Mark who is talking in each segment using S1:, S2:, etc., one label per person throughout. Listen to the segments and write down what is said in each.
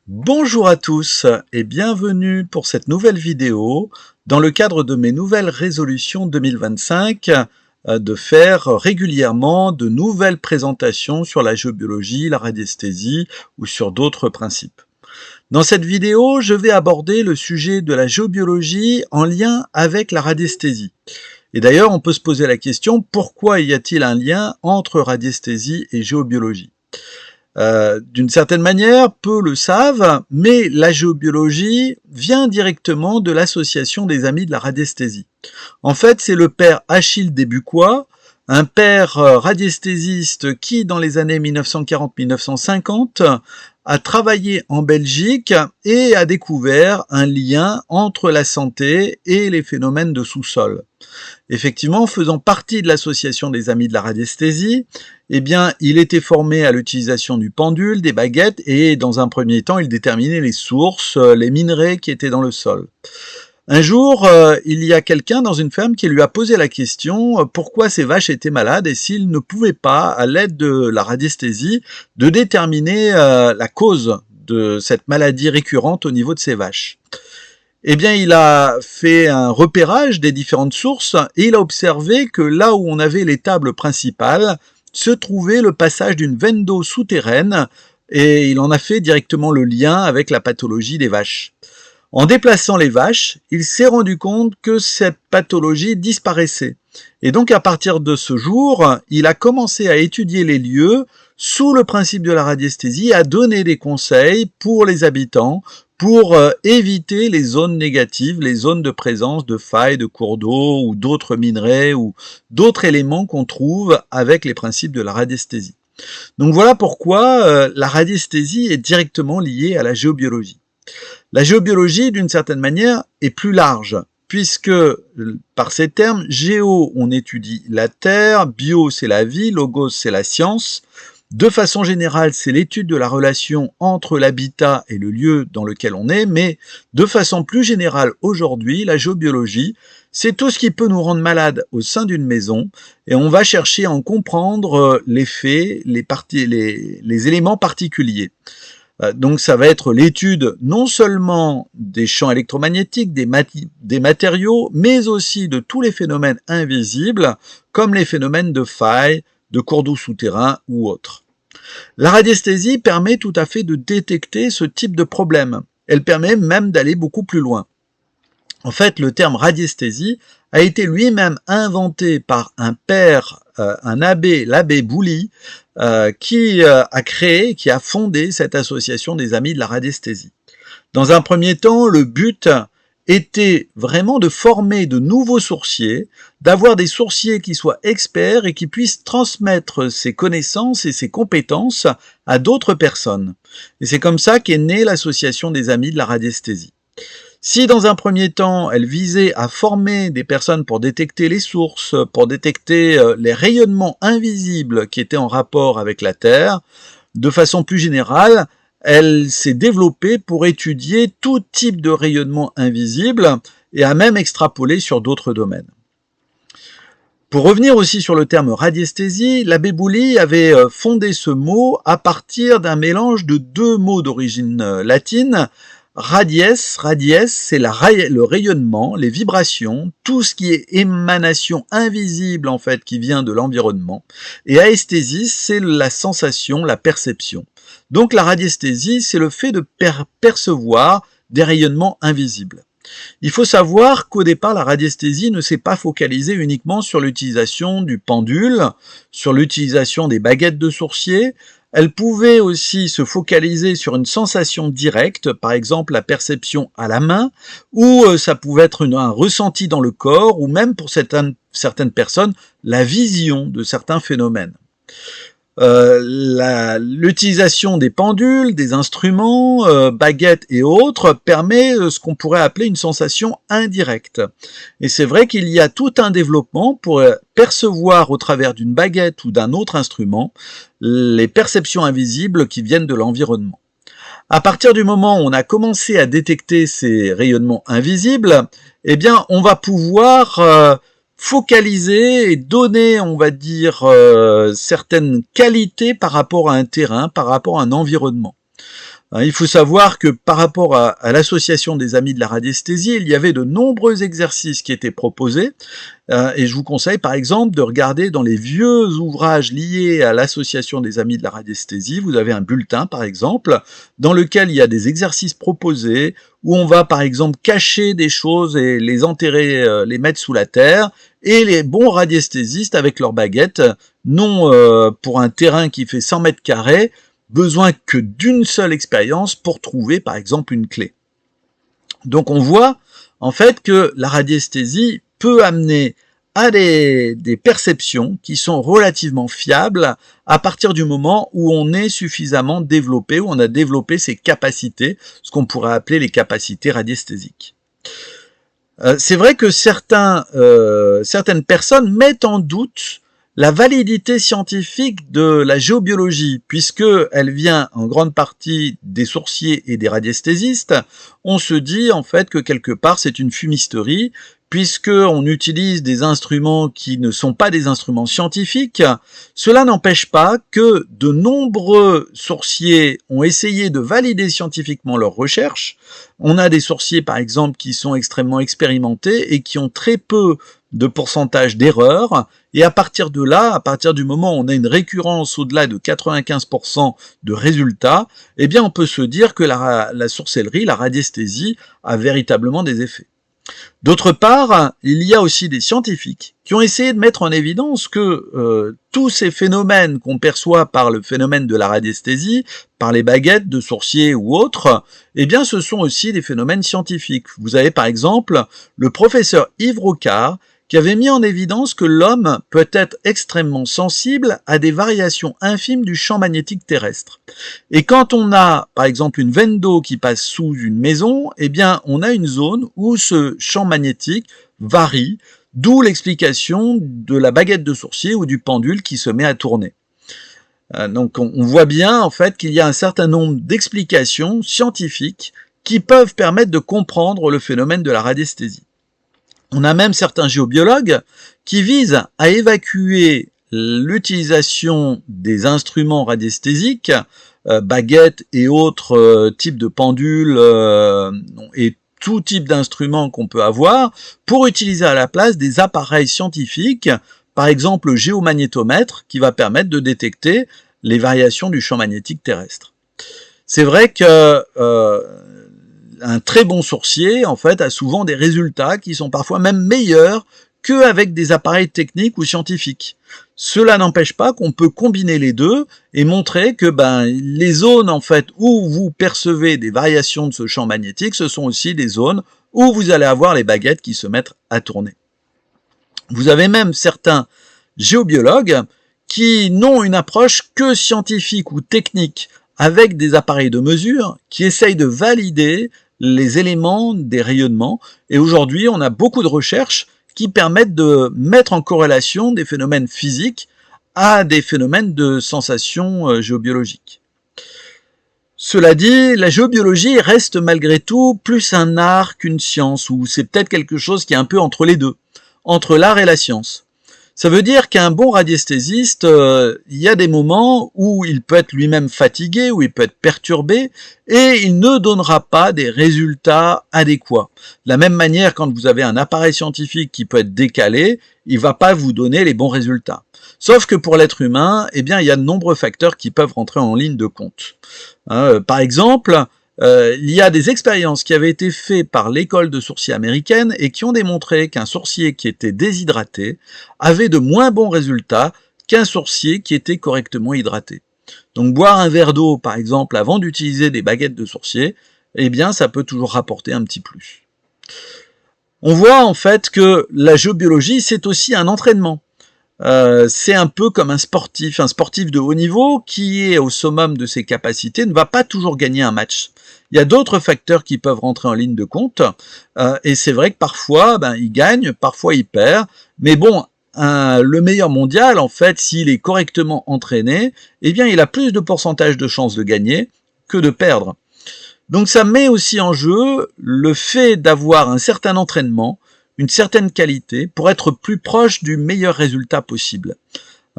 S1: Bonjour à tous et bienvenue pour cette nouvelle vidéo dans le cadre de mes nouvelles résolutions 2025 de faire régulièrement de nouvelles présentations sur la géobiologie, la radiesthésie ou sur d'autres principes. Dans cette vidéo, je vais aborder le sujet de la géobiologie en lien avec la radiesthésie. Et d'ailleurs, on peut se poser la question, pourquoi y a-t-il un lien entre radiesthésie et géobiologie ? D'une certaine manière, peu le savent, mais la géobiologie vient directement de l'association des Amis de la radiesthésie. En fait, c'est le père Achille Desbucois, un père radiesthésiste qui, dans les années 1940-1950, a travaillé en Belgique et a découvert un lien entre la santé et les phénomènes de sous-sol. Effectivement, faisant partie de l'association des Amis de la radiesthésie, eh bien, il était formé à l'utilisation du pendule, des baguettes, et dans un premier temps, il déterminait les sources, les minerais qui étaient dans le sol. Un jour, il y a quelqu'un dans une ferme qui lui a posé la question pourquoi ces vaches étaient malades et s'il ne pouvait pas, à l'aide de la radiesthésie, de déterminer la cause de cette maladie récurrente au niveau de ces vaches. Eh bien, il a fait un repérage des différentes sources et il a observé que là où on avait les tables principales, se trouvait le passage d'une veine d'eau souterraine et il en a fait directement le lien avec la pathologie des vaches. En déplaçant les vaches, il s'est rendu compte que cette pathologie disparaissait. Et donc à partir de ce jour, il a commencé à étudier les lieux sous le principe de la radiesthésie, à donner des conseils pour les habitants, pour éviter les zones négatives, les zones de présence de failles, de cours d'eau ou d'autres minerais ou d'autres éléments qu'on trouve avec les principes de la radiesthésie. Donc voilà pourquoi la radiesthésie est directement liée à la géobiologie. La géobiologie, d'une certaine manière, est plus large, puisque, par ces termes, géo, on étudie la terre, bio, c'est la vie, logos, c'est la science. De façon générale, c'est l'étude de la relation entre l'habitat et le lieu dans lequel on est, mais de façon plus générale, aujourd'hui, la géobiologie, c'est tout ce qui peut nous rendre malades au sein d'une maison, et on va chercher à en comprendre les faits, les éléments particuliers. Donc ça va être l'étude non seulement des champs électromagnétiques, des matériaux, mais aussi de tous les phénomènes invisibles, comme les phénomènes de failles, de cours d'eau souterrains ou autres. La radiesthésie permet tout à fait de détecter ce type de problème. Elle permet même d'aller beaucoup plus loin. En fait, le terme radiesthésie a été lui-même inventé par un père, un abbé, l'abbé Bouli, qui a fondé cette association des Amis de la radiesthésie. Dans un premier temps, le but était vraiment de former de nouveaux sourciers, d'avoir des sourciers qui soient experts et qui puissent transmettre ces connaissances et ces compétences à d'autres personnes. Et c'est comme ça qu'est née l'association des Amis de la radiesthésie. Si dans un premier temps, elle visait à former des personnes pour détecter les sources, pour détecter les rayonnements invisibles qui étaient en rapport avec la Terre, de façon plus générale, elle s'est développée pour étudier tout type de rayonnement invisible et a même extrapolé sur d'autres domaines. Pour revenir aussi sur le terme radiesthésie, l'abbé Bouli avait fondé ce mot à partir d'un mélange de deux mots d'origine latine. Radies, c'est le rayonnement, les vibrations, tout ce qui est émanation invisible en fait qui vient de l'environnement. Et aesthésis, c'est la sensation, la perception. Donc la radiesthésie, c'est le fait de percevoir des rayonnements invisibles. Il faut savoir qu'au départ, la radiesthésie ne s'est pas focalisée uniquement sur l'utilisation du pendule, sur l'utilisation des baguettes de sourcier. Elle pouvait aussi se focaliser sur une sensation directe, par exemple la perception à la main, ou ça pouvait être un ressenti dans le corps, ou même pour certaines personnes, la vision de certains phénomènes. L'utilisation des pendules, des instruments, baguettes et autres permet ce qu'on pourrait appeler une sensation indirecte. Et c'est vrai qu'il y a tout un développement pour percevoir au travers d'une baguette ou d'un autre instrument les perceptions invisibles qui viennent de l'environnement. À partir du moment où on a commencé à détecter ces rayonnements invisibles, eh bien on va pouvoir focaliser et donner, on va dire, certaines qualités par rapport à un terrain, par rapport à un environnement. Il faut savoir que par rapport à l'association des amis de la radiesthésie, il y avait de nombreux exercices qui étaient proposés, et je vous conseille par exemple de regarder dans les vieux ouvrages liés à l'association des amis de la radiesthésie. Vous avez un bulletin par exemple, dans lequel il y a des exercices proposés, où on va par exemple cacher des choses et les enterrer, les mettre sous la terre, et les bons radiesthésistes avec leurs baguettes n'ont pour un terrain qui fait 100 mètres carrés, besoin que d'une seule expérience pour trouver par exemple une clé. Donc on voit en fait que la radiesthésie peut amener à des perceptions qui sont relativement fiables à partir du moment où on est suffisamment développé, où on a développé ses capacités, ce qu'on pourrait appeler les capacités radiesthésiques. C'est vrai que certaines personnes mettent en doute la validité scientifique de la géobiologie, puisqu'elle vient en grande partie des sourciers et des radiesthésistes. On se dit en fait que quelque part c'est une fumisterie, puisqu'on utilise des instruments qui ne sont pas des instruments scientifiques. Cela n'empêche pas que de nombreux sourciers ont essayé de valider scientifiquement leurs recherches. On a des sourciers par exemple qui sont extrêmement expérimentés et qui ont très peu de pourcentage d'erreurs, et à partir de là, à partir du moment où on a une récurrence au-delà de 95% de résultats, eh bien on peut se dire que la sorcellerie, la radiesthésie a véritablement des effets. D'autre part, il y a aussi des scientifiques qui ont essayé de mettre en évidence que tous ces phénomènes qu'on perçoit par le phénomène de la radiesthésie, par les baguettes de sourciers ou autres, eh bien ce sont aussi des phénomènes scientifiques. Vous avez par exemple le professeur Yves Rocard qui avait mis en évidence que l'homme peut être extrêmement sensible à des variations infimes du champ magnétique terrestre. Et quand on a, par exemple, une veine d'eau qui passe sous une maison, eh bien, on a une zone où ce champ magnétique varie, d'où l'explication de la baguette de sourcier ou du pendule qui se met à tourner. Donc, on voit bien, en fait, qu'il y a un certain nombre d'explications scientifiques qui peuvent permettre de comprendre le phénomène de la radiesthésie. On a même certains géobiologues qui visent à évacuer l'utilisation des instruments radiesthésiques, baguettes et autres types de pendules et tout type d'instruments qu'on peut avoir, pour utiliser à la place des appareils scientifiques, par exemple le géomagnétomètre, qui va permettre de détecter les variations du champ magnétique terrestre. C'est vrai que un très bon sourcier, en fait, a souvent des résultats qui sont parfois même meilleurs qu'avec des appareils techniques ou scientifiques. Cela n'empêche pas qu'on peut combiner les deux et montrer que les zones, en fait, où vous percevez des variations de ce champ magnétique, ce sont aussi des zones où vous allez avoir les baguettes qui se mettent à tourner. Vous avez même certains géobiologues qui n'ont une approche que scientifique ou technique avec des appareils de mesure qui essayent de valider les éléments des rayonnements, et aujourd'hui on a beaucoup de recherches qui permettent de mettre en corrélation des phénomènes physiques à des phénomènes de sensations géobiologiques. Cela dit, la géobiologie reste malgré tout plus un art qu'une science, ou c'est peut-être quelque chose qui est un peu entre les deux, entre l'art et la science. Ça veut dire qu'un bon radiesthésiste, il y a des moments où il peut être lui-même fatigué, où il peut être perturbé, et il ne donnera pas des résultats adéquats. De la même manière, quand vous avez un appareil scientifique qui peut être décalé, il ne va pas vous donner les bons résultats. Sauf que pour l'être humain, eh bien, il y a de nombreux facteurs qui peuvent rentrer en ligne de compte. Par exemple, il y a des expériences qui avaient été faites par l'école de sourcier américaine et qui ont démontré qu'un sourcier qui était déshydraté avait de moins bons résultats qu'un sourcier qui était correctement hydraté. Donc boire un verre d'eau par exemple avant d'utiliser des baguettes de sourcier, eh bien ça peut toujours rapporter un petit plus. On voit en fait que la géobiologie c'est aussi un entraînement. C'est un peu comme un sportif de haut niveau qui est au summum de ses capacités ne va pas toujours gagner un match. Il y a d'autres facteurs qui peuvent rentrer en ligne de compte, et c'est vrai que parfois il gagne, parfois il perd, mais bon, le meilleur mondial, en fait, s'il est correctement entraîné, eh bien il a plus de pourcentage de chances de gagner que de perdre. Donc ça met aussi en jeu le fait d'avoir un certain entraînement, une certaine qualité pour être plus proche du meilleur résultat possible.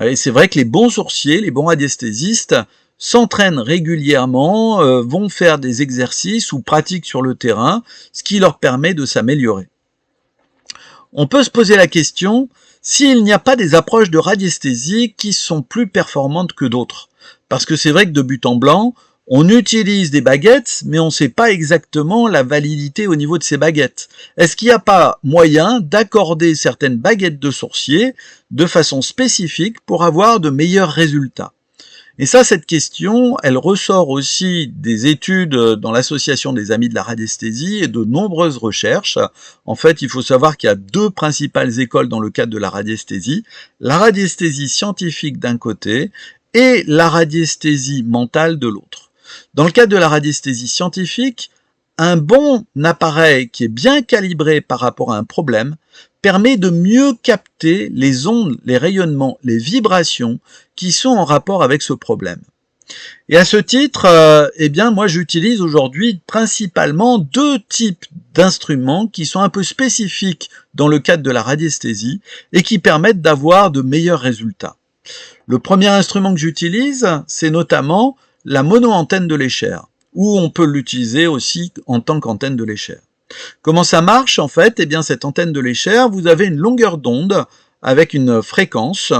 S1: Et c'est vrai que les bons sourciers, les bons radiesthésistes s'entraînent régulièrement, vont faire des exercices ou pratiquent sur le terrain, ce qui leur permet de s'améliorer. On peut se poser la question s'il n'y a pas des approches de radiesthésie qui sont plus performantes que d'autres. Parce que c'est vrai que de but en blanc, on utilise des baguettes, mais on ne sait pas exactement la validité au niveau de ces baguettes. Est-ce qu'il n'y a pas moyen d'accorder certaines baguettes de sourcier de façon spécifique pour avoir de meilleurs résultats? Et ça, cette question, elle ressort aussi des études dans l'Association des Amis de la Radiesthésie et de nombreuses recherches. En fait, il faut savoir qu'il y a deux principales écoles dans le cadre de la radiesthésie. La radiesthésie scientifique d'un côté et la radiesthésie mentale de l'autre. Dans le cadre de la radiesthésie scientifique, un bon appareil qui est bien calibré par rapport à un problème permet de mieux capter les ondes, les rayonnements, les vibrations qui sont en rapport avec ce problème. Et à ce titre, eh bien, moi j'utilise aujourd'hui principalement deux types d'instruments qui sont un peu spécifiques dans le cadre de la radiesthésie et qui permettent d'avoir de meilleurs résultats. Le premier instrument que j'utilise, c'est notamment la mono-antenne de l'Escher, ou on peut l'utiliser aussi en tant qu'antenne de l'Escher. Comment ça marche en fait? Eh bien cette antenne de l'Escher, vous avez une longueur d'onde avec une fréquence.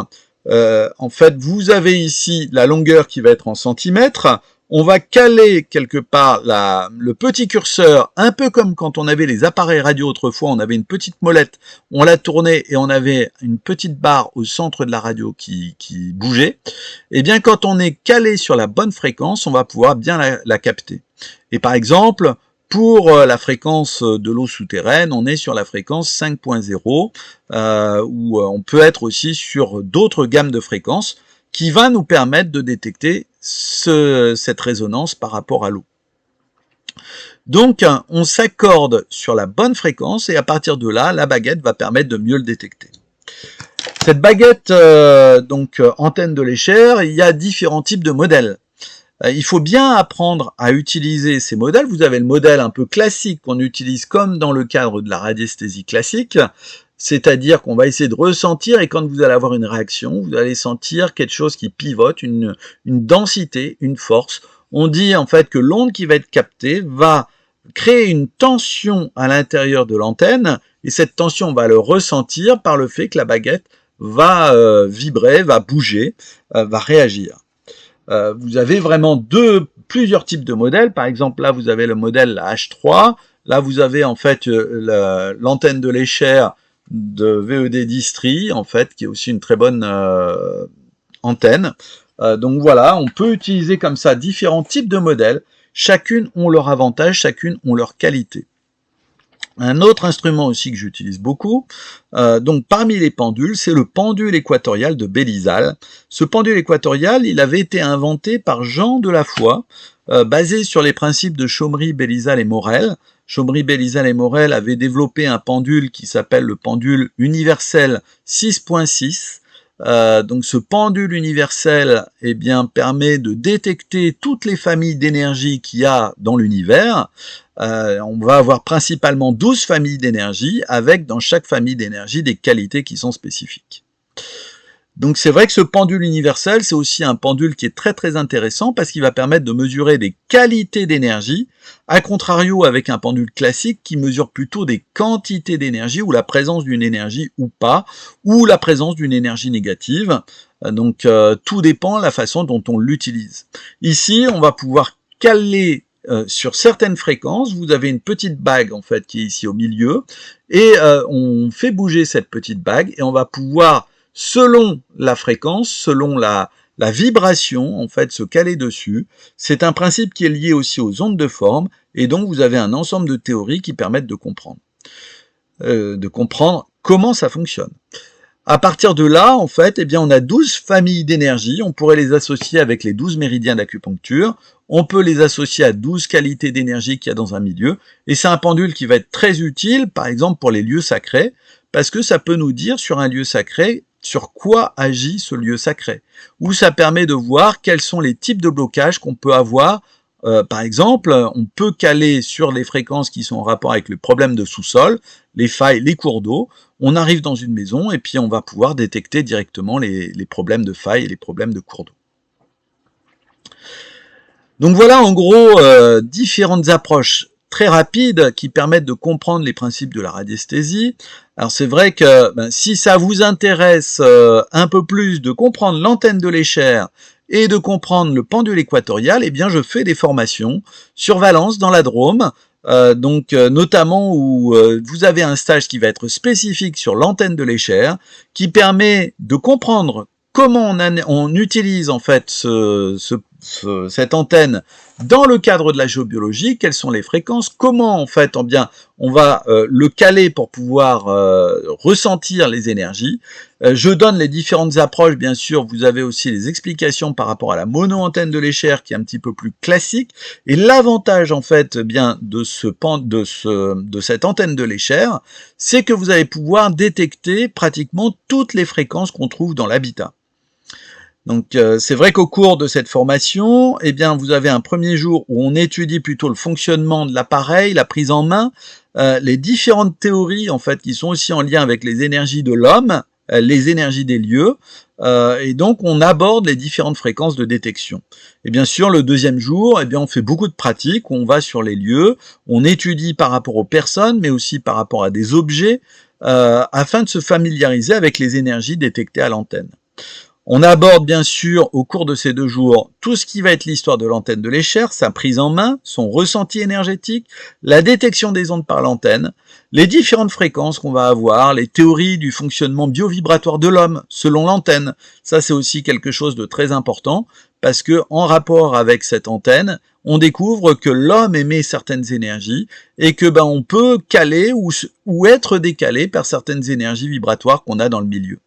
S1: En fait, vous avez ici la longueur qui va être en centimètres. On va caler quelque part le petit curseur, un peu comme quand on avait les appareils radio autrefois, on avait une petite molette, on la tournait et on avait une petite barre au centre de la radio qui bougeait. Et bien quand on est calé sur la bonne fréquence, on va pouvoir bien la capter. Et par exemple, pour la fréquence de l'eau souterraine, on est sur la fréquence 5.0, où on peut être aussi sur d'autres gammes de fréquences, qui va nous permettre de détecter cette résonance par rapport à l'eau. Donc, on s'accorde sur la bonne fréquence et à partir de là, la baguette va permettre de mieux le détecter. Cette baguette, antenne de l'Escher, il y a différents types de modèles. Il faut bien apprendre à utiliser ces modèles. Vous avez le modèle un peu classique qu'on utilise comme dans le cadre de la radiesthésie classique, c'est-à-dire qu'on va essayer de ressentir et quand vous allez avoir une réaction, vous allez sentir quelque chose qui pivote, une densité, une force. On dit en fait que l'onde qui va être captée va créer une tension à l'intérieur de l'antenne et cette tension, on va le ressentir par le fait que la baguette va vibrer, va bouger, va réagir. Vous avez vraiment plusieurs types de modèles. Par exemple, là, vous avez le modèle H3. Là, vous avez en fait l'antenne de l'Escher de VED Distri, en fait, qui est aussi une très bonne antenne. Donc voilà, on peut utiliser comme ça différents types de modèles. Chacune ont leur avantage, chacune ont leur qualité. Un autre instrument aussi que j'utilise beaucoup, donc parmi les pendules, c'est le pendule équatorial de Bélisal. Ce pendule équatorial, il avait été inventé par Jean de la Foix, basé sur les principes de Chaumery, Bélisal et Morel. Chaumery, Bélisal et Morel avaient développé un pendule qui s'appelle le pendule universel 6.6. Donc ce pendule universel permet de détecter toutes les familles d'énergie qu'il y a dans l'univers. On va avoir principalement 12 familles d'énergie avec dans chaque famille d'énergie des qualités qui sont spécifiques. Donc c'est vrai que ce pendule universel, c'est aussi un pendule qui est très très intéressant parce qu'il va permettre de mesurer des qualités d'énergie, à contrario avec un pendule classique qui mesure plutôt des quantités d'énergie ou la présence d'une énergie ou pas, ou la présence d'une énergie négative. Donc tout dépend de la façon dont on l'utilise. Ici, on va pouvoir caler sur certaines fréquences, vous avez une petite bague en fait qui est ici au milieu, et on fait bouger cette petite bague et on va pouvoir selon la fréquence, selon la vibration, en fait, se caler dessus. C'est un principe qui est lié aussi aux ondes de forme, et donc vous avez un ensemble de théories qui permettent de comprendre comment ça fonctionne. À partir de là, en fait, on a 12 familles d'énergie, on pourrait les associer avec les 12 méridiens d'acupuncture, on peut les associer à 12 qualités d'énergie qu'il y a dans un milieu, et c'est un pendule qui va être très utile, par exemple pour les lieux sacrés, parce que ça peut nous dire sur un lieu sacré, sur quoi agit ce lieu sacré, ou ça permet de voir quels sont les types de blocages qu'on peut avoir. Par exemple, on peut caler sur les fréquences qui sont en rapport avec le problème de sous-sol, les failles, les cours d'eau. On arrive dans une maison et puis on va pouvoir détecter directement les problèmes de failles et les problèmes de cours d'eau. Donc voilà en gros différentes approches très rapides qui permettent de comprendre les principes de la radiesthésie. Alors c'est vrai que si ça vous intéresse un peu plus de comprendre l'antenne de l'Escher et de comprendre le pendule équatorial, eh bien je fais des formations sur Valence dans la Drôme, notamment où vous avez un stage qui va être spécifique sur l'antenne de l'Escher, qui permet de comprendre comment on utilise en fait cette antenne dans le cadre de la géobiologie, quelles sont les fréquences, comment en fait on va le caler pour pouvoir ressentir les énergies. Je donne les différentes approches, bien sûr, vous avez aussi les explications par rapport à la mono-antenne de l'Escher qui est un petit peu plus classique, et l'avantage en fait de cette antenne de l'Escher, c'est que vous allez pouvoir détecter pratiquement toutes les fréquences qu'on trouve dans l'habitat. Donc c'est vrai qu'au cours de cette formation, eh bien vous avez un premier jour où on étudie plutôt le fonctionnement de l'appareil, la prise en main, les différentes théories en fait qui sont aussi en lien avec les énergies de l'homme, les énergies des lieux, et donc on aborde les différentes fréquences de détection. Et bien sûr le deuxième jour, eh bien on fait beaucoup de pratiques, on va sur les lieux, on étudie par rapport aux personnes, mais aussi par rapport à des objets, afin de se familiariser avec les énergies détectées à l'antenne. On aborde bien sûr au cours de ces 2 jours tout ce qui va être l'histoire de l'antenne de l'Escher, sa prise en main, son ressenti énergétique, la détection des ondes par l'antenne, les différentes fréquences qu'on va avoir, les théories du fonctionnement biovibratoire de l'homme selon l'antenne. Ça c'est aussi quelque chose de très important parce que en rapport avec cette antenne, on découvre que l'homme émet certaines énergies et que on peut caler ou être décalé par certaines énergies vibratoires qu'on a dans le milieu.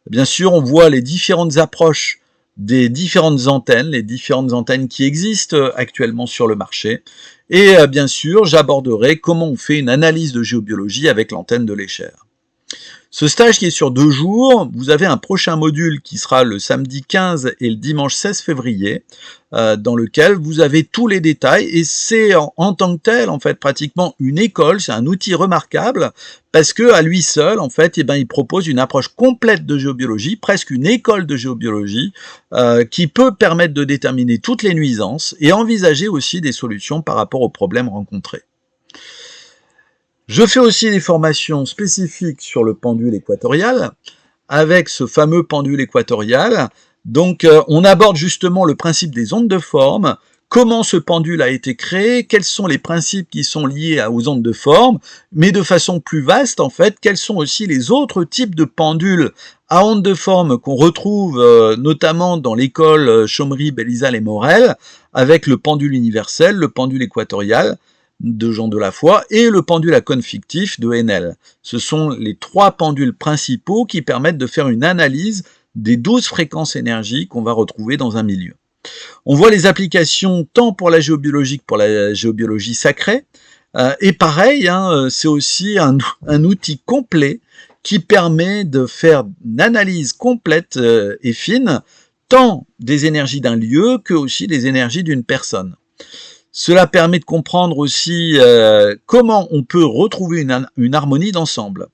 S1: Bien sûr, on voit les différentes approches des différentes antennes, les différentes antennes qui existent actuellement sur le marché. Et bien sûr, j'aborderai comment on fait une analyse de géobiologie avec l'antenne de l'Escher. Ce stage qui est sur 2 jours, vous avez un prochain module qui sera le samedi 15 et le dimanche 16 février, dans lequel vous avez tous les détails, et c'est en tant que tel, en fait, pratiquement une école, c'est un outil remarquable, parce que à lui seul, en fait, il propose une approche complète de géobiologie, presque une école de géobiologie, qui peut permettre de déterminer toutes les nuisances, et envisager aussi des solutions par rapport aux problèmes rencontrés. Je fais aussi des formations spécifiques sur le pendule équatorial, avec ce fameux pendule équatorial. Donc on aborde justement le principe des ondes de forme, comment ce pendule a été créé, quels sont les principes qui sont liés aux ondes de forme, mais de façon plus vaste en fait, quels sont aussi les autres types de pendules à ondes de forme qu'on retrouve notamment dans l'école Chomry, Bélizal et Morel, avec le pendule universel, le pendule équatorial, de Jean Delafoy, et le pendule à cône fictif de Enel. Ce sont les 3 pendules principaux qui permettent de faire une analyse des 12 fréquences énergie qu'on va retrouver dans un milieu. On voit les applications tant pour la géobiologie que pour la géobiologie sacrée, et pareil, c'est aussi un outil complet qui permet de faire une analyse complète et fine, tant des énergies d'un lieu que aussi des énergies d'une personne. Cela permet de comprendre aussi comment on peut retrouver une harmonie d'ensemble.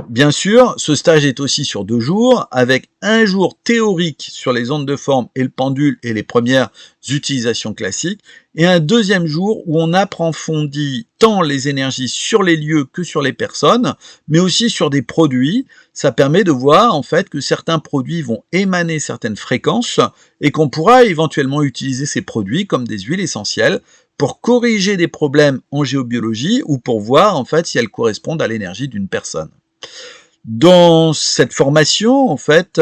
S1: Bien sûr, ce stage est aussi sur 2 jours, avec un jour théorique sur les ondes de forme et le pendule et les premières utilisations classiques, et un deuxième jour où on approfondit tant les énergies sur les lieux que sur les personnes, mais aussi sur des produits. Ça permet de voir en fait que certains produits vont émaner certaines fréquences et qu'on pourra éventuellement utiliser ces produits comme des huiles essentielles pour corriger des problèmes en géobiologie ou pour voir en fait si elles correspondent à l'énergie d'une personne. Dans cette formation, en fait,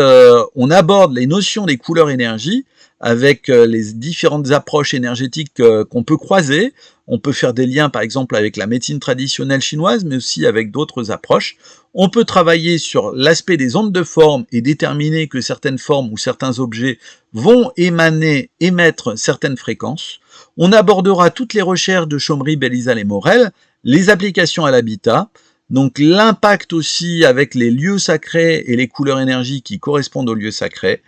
S1: on aborde les notions des couleurs énergie avec les différentes approches énergétiques qu'on peut croiser. On peut faire des liens, par exemple, avec la médecine traditionnelle chinoise, mais aussi avec d'autres approches. On peut travailler sur l'aspect des ondes de forme et déterminer que certaines formes ou certains objets vont émettre certaines fréquences. On abordera toutes les recherches de Chomry, Bélizal et Morel, les applications à l'habitat, donc l'impact aussi avec les lieux sacrés et les couleurs énergie qui correspondent aux lieux sacrés,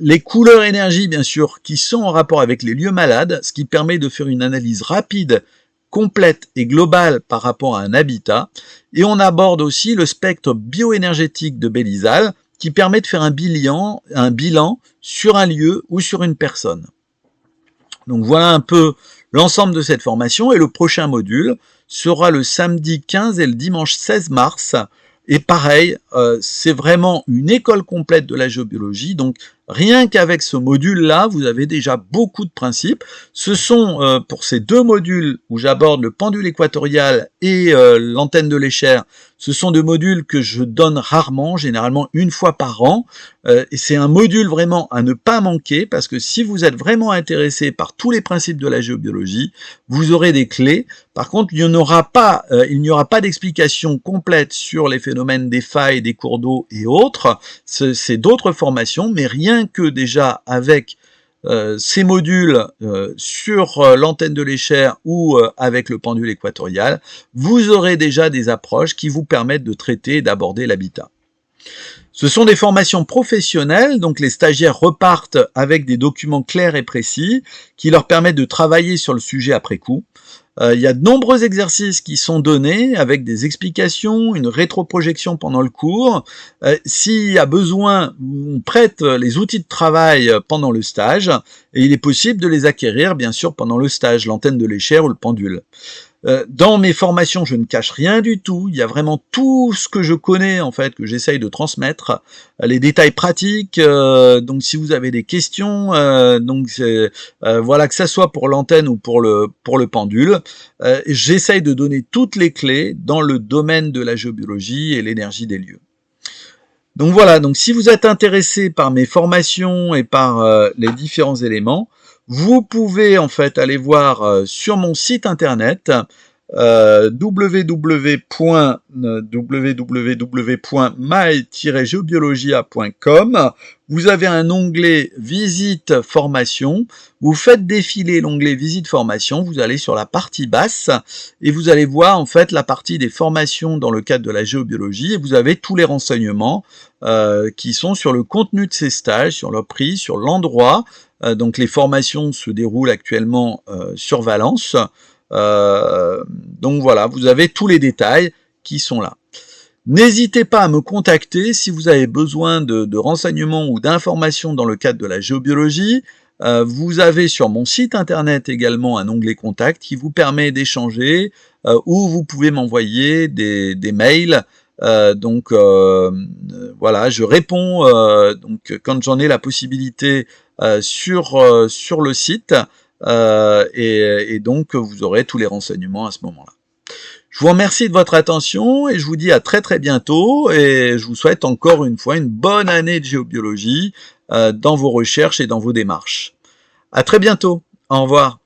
S1: les couleurs énergie bien sûr qui sont en rapport avec les lieux malades, ce qui permet de faire une analyse rapide, complète et globale par rapport à un habitat, et on aborde aussi le spectre bioénergétique de Bélizal, qui permet de faire un bilan sur un lieu ou sur une personne. Donc voilà un peu l'ensemble de cette formation, et le prochain module sera le samedi 15 et le dimanche 16 mars. Et pareil, c'est vraiment une école complète de la géobiologie, donc rien qu'avec ce module-là, vous avez déjà beaucoup de principes. Ce sont, pour ces deux modules où j'aborde le pendule équatorial et l'antenne de l'Escher, ce sont deux modules que je donne rarement, généralement une fois par an. Et c'est un module vraiment à ne pas manquer, parce que si vous êtes vraiment intéressé par tous les principes de la géobiologie, vous aurez des clés. Par contre, il n'y aura pas d'explication complète sur les phénomènes des failles, des cours d'eau et autres. C'est d'autres formations, mais rien que déjà avec ces modules sur l'antenne de l'Escher ou avec le pendule équatorial, vous aurez déjà des approches qui vous permettent de traiter et d'aborder l'habitat. Ce sont des formations professionnelles, donc les stagiaires repartent avec des documents clairs et précis qui leur permettent de travailler sur le sujet après coup. Il y a de nombreux exercices qui sont donnés avec des explications, une rétroprojection pendant le cours. S'il y a besoin, on prête les outils de travail pendant le stage, et il est possible de les acquérir bien sûr pendant le stage, l'antenne de l'Escher ou le pendule. Dans mes formations, je ne cache rien du tout. Il y a vraiment tout ce que je connais, en fait, que j'essaye de transmettre. Les détails pratiques, donc si vous avez des questions, voilà, que ça soit pour l'antenne ou pour le pendule, j'essaye de donner toutes les clés dans le domaine de la géobiologie et l'énergie des lieux. Donc voilà, donc si vous êtes intéressé par mes formations et par les différents éléments, vous pouvez en fait aller voir sur mon site internet www.my-geobiologia.com. Vous avez un onglet Visite Formation. Vous faites défiler l'onglet Visite Formation. Vous allez sur la partie basse et vous allez voir en fait la partie des formations dans le cadre de la géobiologie. Et vous avez tous les renseignements qui sont sur le contenu de ces stages, sur leur prix, sur l'endroit. Donc les formations se déroulent actuellement sur Valence. Donc voilà, vous avez tous les détails qui sont là. N'hésitez pas à me contacter si vous avez besoin de renseignements ou d'informations dans le cadre de la géobiologie. Vous avez sur mon site internet également un onglet contact qui vous permet d'échanger, ou vous pouvez m'envoyer des mails. Voilà, je réponds donc quand j'en ai la possibilité sur le site, et donc vous aurez tous les renseignements à ce moment-là. Je vous remercie de votre attention et je vous dis à très très bientôt, et je vous souhaite encore une fois une bonne année de géobiologie dans vos recherches et dans vos démarches. À très bientôt, au revoir.